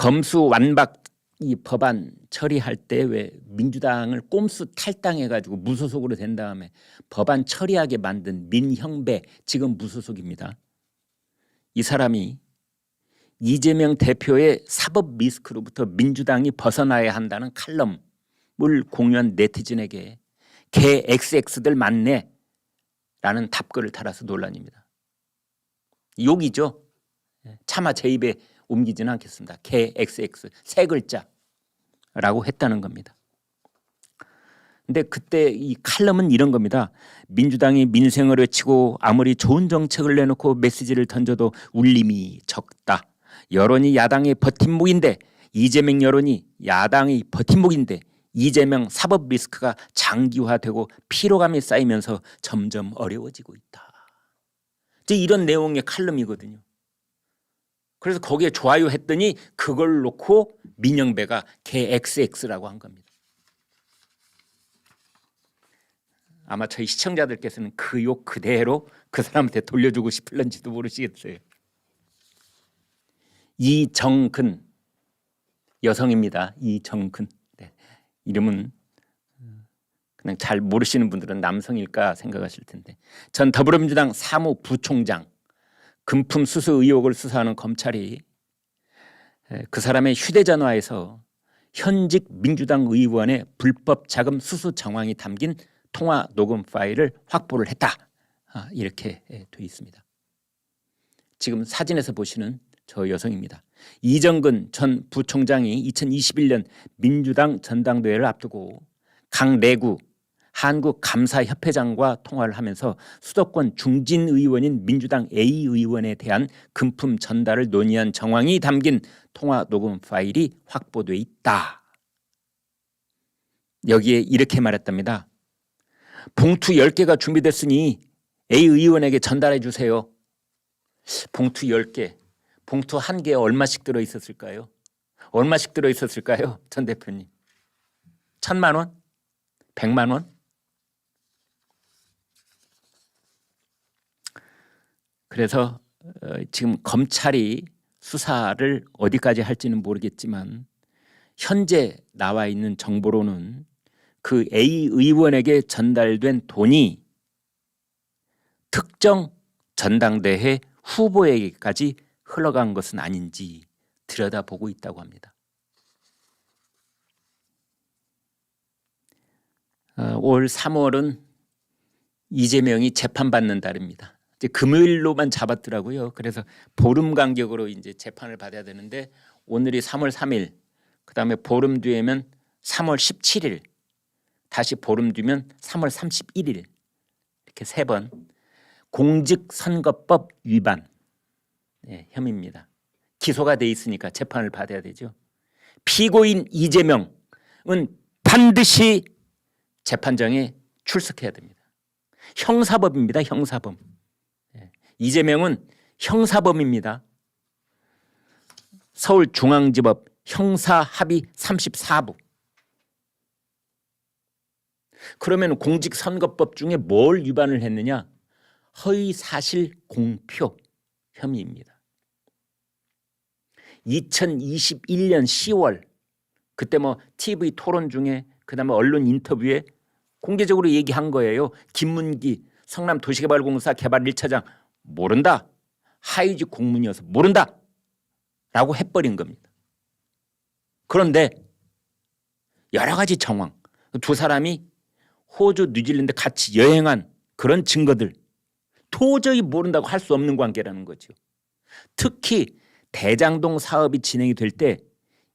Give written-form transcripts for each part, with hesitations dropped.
검수완박 이 법안 처리할 때 왜 민주당을 꼼수 탈당해가지고 무소속으로 된 다음에 법안 처리하게 만든 민형배, 지금 무소속입니다. 이 사람이 이재명 대표의 사법 리스크로부터 민주당이 벗어나야 한다는 칼럼을 공유한 네티즌에게 개 XX들 맞네 라는 답글을 달아서 논란입니다. 욕이죠. 차마 제 입에 옮기지는 않겠습니다. 개 XX 세 글자라고 했다는 겁니다. 근데 그때 이 칼럼은 이런 겁니다. 민주당이 민생을 외치고 아무리 좋은 정책을 내놓고 메시지를 던져도 울림이 적다. 여론이 야당의 버팀목인데 이재명 여론이 야당의 버팀목인데 이재명 사법 리스크가 장기화되고 피로감이 쌓이면서 점점 어려워지고 있다. 이제 이런 내용의 칼럼이거든요. 그래서 거기에 좋아요 했더니 그걸 놓고 민영배가 개 XX라고 한 겁니다. 아마 저희 시청자들께서는 그 욕 그대로 그 사람한테 돌려주고 싶을런지도 모르시겠어요. 이정근 여성입니다. 이정근. 네. 이름은 그냥 잘 모르시는 분들은 남성일까 생각하실 텐데, 전 더불어민주당 사무부총장, 금품 수수 의혹을 수사하는 검찰이 그 사람의 휴대전화에서 현직 민주당 의원의 불법 자금 수수 정황이 담긴 통화 녹음 파일을 확보를 했다. 이렇게 돼 있습니다. 지금 사진에서 보시는 저 여성입니다. 이정근 전 부총장이 2021년 민주당 전당대회를 앞두고 각 내구 한국감사협회장과 통화를 하면서 수도권 중진 의원인 민주당 A 의원에 대한 금품 전달을 논의한 정황이 담긴 통화 녹음 파일이 확보돼 있다. 여기에 이렇게 말했답니다. 봉투 10개가 준비됐으니 A 의원에게 전달해 주세요. 봉투 10개, 봉투 1개에 얼마씩 들어있었을까요? 얼마씩 들어있었을까요? 전 대표님. 1,000만 원? 100만 원? 그래서 지금 검찰이 수사를 어디까지 할지는 모르겠지만 현재 나와 있는 정보로는 그 A 의원에게 전달된 돈이 특정 전당대회 후보에게까지 흘러간 것은 아닌지 들여다보고 있다고 합니다. 올 3월은 이재명이 재판받는 달입니다. 이제 금요일로만 잡았더라고요. 그래서 보름 간격으로 이제 재판을 받아야 되는데 오늘이 3월 3일, 그 다음에 보름 뒤에면 3월 17일, 다시 보름 뒤면 3월 31일, 이렇게 3번 공직선거법 위반 혐의입니다. 기소가 돼 있으니까 재판을 받아야 되죠. 피고인 이재명은 반드시 재판장에 출석해야 됩니다. 형사법입니다. 형사범. 이재명은 형사범입니다. 서울중앙지법 형사합의 34부. 그러면 공직선거법 중에 뭘 위반을 했느냐? 허위사실 공표 혐의입니다. 2021년 10월 그때 뭐 TV 토론 중에 그다음에 언론 인터뷰에 공개적으로 얘기한 거예요. 김문기 성남도시개발공사 개발 1차장 모른다. 하위직 공문이어서 모른다. 라고 해버린 겁니다. 그런데 여러 가지 정황, 두 사람이 호주, 뉴질랜드 같이 여행한 그런 증거들, 도저히 모른다고 할 수 없는 관계라는 거죠. 특히 대장동 사업이 진행이 될 때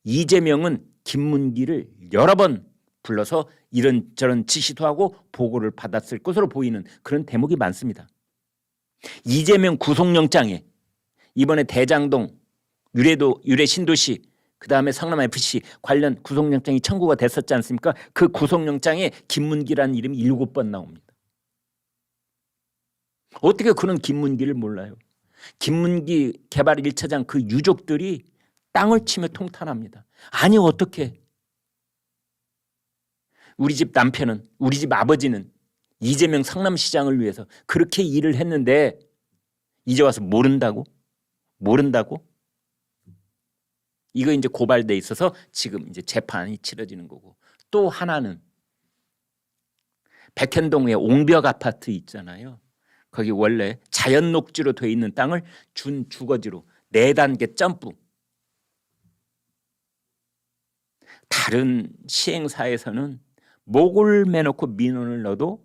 이재명은 김문기를 여러 번 불러서 이런저런 지시도 하고 보고를 받았을 것으로 보이는 그런 대목이 많습니다. 이재명 구속영장에 이번에 대장동, 유래 신도시, 그다음에 성남FC 관련 구속영장이 청구가 됐었지 않습니까? 그 구속영장에 김문기라는 이름이 7번 나옵니다. 어떻게 그런 김문기를 몰라요? 김문기 개발 1차장 그 유족들이 땅을 치며 통탄합니다. 아니 어떻게? 우리 집 남편은, 우리 집 아버지는 이재명 성남시장을 위해서 그렇게 일을 했는데 이제 와서 모른다고? 모른다고? 이거 이제 고발돼 있어서 지금 이제 재판이 치러지는 거고, 또 하나는 백현동에 옹벽 아파트 있잖아요. 거기 원래 자연 녹지로 돼 있는 땅을 준 주거지로 4단계 점프. 다른 시행사에서는 목을 매놓고 민원을 넣어도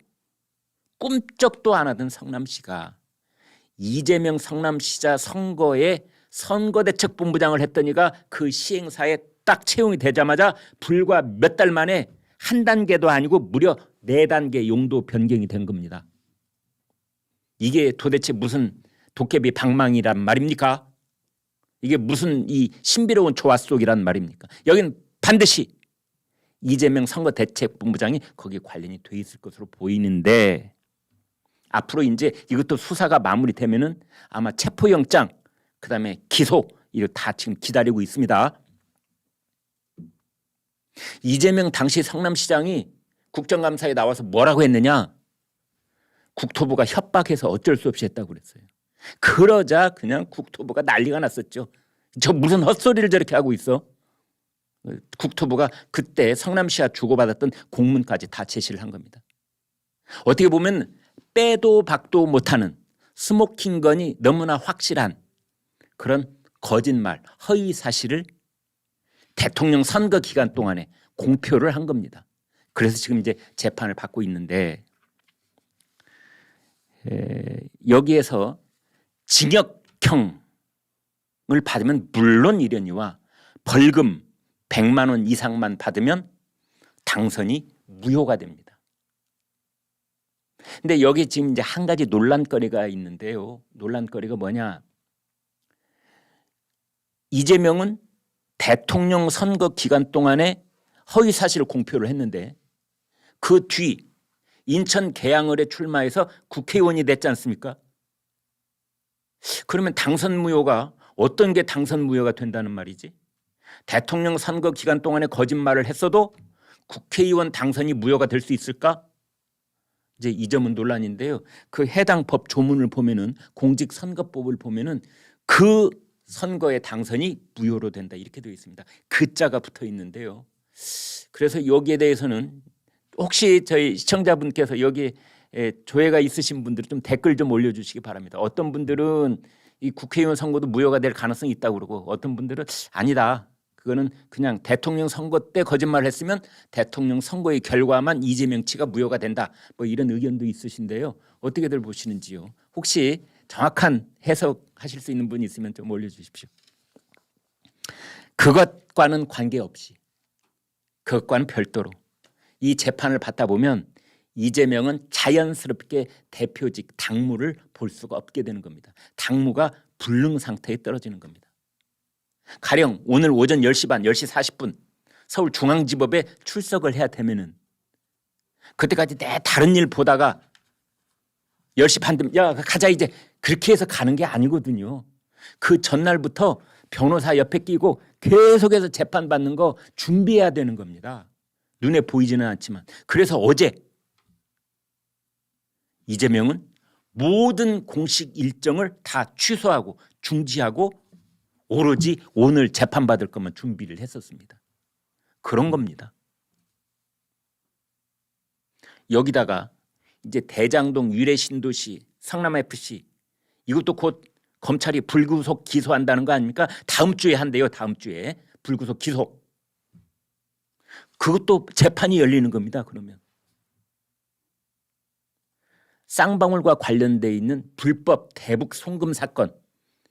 꿈쩍도 안 하던 성남시가 이재명 성남시장 선거에 선거대책본부장을 했더니가 그 시행사에 딱 채용이 되자마자 불과 몇 달 만에 한 단계도 아니고 무려 4단계 용도 변경이 된 겁니다. 이게 도대체 무슨 도깨비 방망이란 말입니까? 이게 무슨 이 신비로운 조화 속이란 말입니까? 여기는 반드시 이재명 선거대책본부장이 거기에 관련이 돼 있을 것으로 보이는데, 앞으로 이제 이것도 수사가 마무리되면은 아마 체포영장, 그다음에 기소, 이거 다 지금 기다리고 있습니다. 이재명 당시 성남시장이 국정감사에 나와서 뭐라고 했느냐? 국토부가 협박해서 어쩔 수 없이 했다고 그랬어요. 그러자 그냥 국토부가 난리가 났었죠. 저 무슨 헛소리를 저렇게 하고 있어? 국토부가 그때 성남시와 주고받았던 공문까지 다 제시를 한 겁니다. 어떻게 보면 빼도 박도 못하는 스모킹건이 너무나 확실한 그런 거짓말, 허위 사실을 대통령 선거 기간 동안에 공표를 한 겁니다. 그래서 지금 이제 재판을 받고 있는데, 여기에서 징역형을 받으면 물론 이련이와 벌금 100만 원 이상만 받으면 당선이 무효가 됩니다. 근데 여기 지금 이제 한 가지 논란거리가 있는데요. 논란거리가 뭐냐? 이재명은 대통령 선거 기간 동안에 허위 사실 공표를 했는데 그 뒤 인천 계양을에 출마해서 국회의원이 됐지 않습니까? 그러면 당선 무효가 어떤 게 당선 무효가 된다는 말이지? 대통령 선거 기간 동안에 거짓말을 했어도 국회의원 당선이 무효가 될 수 있을까? 이제 이 점은 논란인데요. 그 해당 법 조문을 보면은, 공직선거법을 보면은 그 선거의 당선이 무효로 된다 이렇게 되어 있습니다. 그자가 붙어 있는데요. 그래서 여기에 대해서는 혹시 저희 시청자분께서 여기에 조회가 있으신 분들은 좀 댓글 좀 올려주시기 바랍니다. 어떤 분들은 이 국회의원 선거도 무효가 될 가능성이 있다고 그러고, 어떤 분들은 아니다, 그거는 그냥 대통령 선거 때 거짓말을 했으면 대통령 선거의 결과만 이재명 치가 무효가 된다, 뭐 이런 의견도 있으신데요. 어떻게들 보시는지요? 혹시 정확한 해석하실 수 있는 분이 있으면 좀 올려주십시오. 그것과는 관계없이, 그것과는 별도로 이 재판을 받다 보면 이재명은 자연스럽게 대표직 당무를 볼 수가 없게 되는 겁니다. 당무가 불능 상태에 떨어지는 겁니다. 가령 오늘 오전 10시 반, 10시 40분 서울중앙지법에 출석을 해야 되면은 그때까지 내 다른 일 보다가 10시 반 되면 야 가자 이제, 그렇게 해서 가는 게 아니거든요. 그 전날부터 변호사 옆에 끼고 계속해서 재판받는 거 준비해야 되는 겁니다. 눈에 보이지는 않지만. 그래서 어제 이재명은 모든 공식 일정을 다 취소하고 중지하고 오로지 오늘 재판받을 것만 준비를 했었습니다. 그런 겁니다. 여기다가 이제 대장동 유래신도시 성남FC 이것도 곧 검찰이 불구속 기소한다는 거 아닙니까? 다음 주에 한대요. 다음 주에 불구속 기소. 그것도 재판이 열리는 겁니다. 그러면 쌍방울과 관련돼 있는 불법 대북 송금 사건,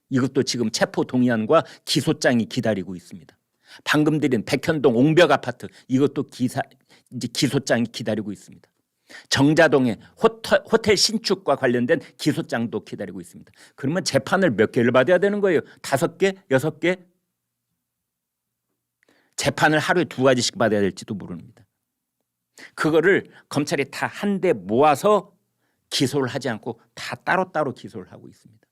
이것도 지금 체포 동의안과 기소장이 기다리고 있습니다. 방금 드린 백현동 옹벽 아파트, 이것도 이제 기소장이 기다리고 있습니다. 정자동의 호텔 신축과 관련된 기소장도 기다리고 있습니다. 그러면 재판을 몇 개를 받아야 되는 거예요? 5개? 6개? 재판을 하루에 2가지씩 받아야 될지도 모릅니다. 그거를 검찰이 다 한데 모아서 기소를 하지 않고 다 따로따로 기소를 하고 있습니다.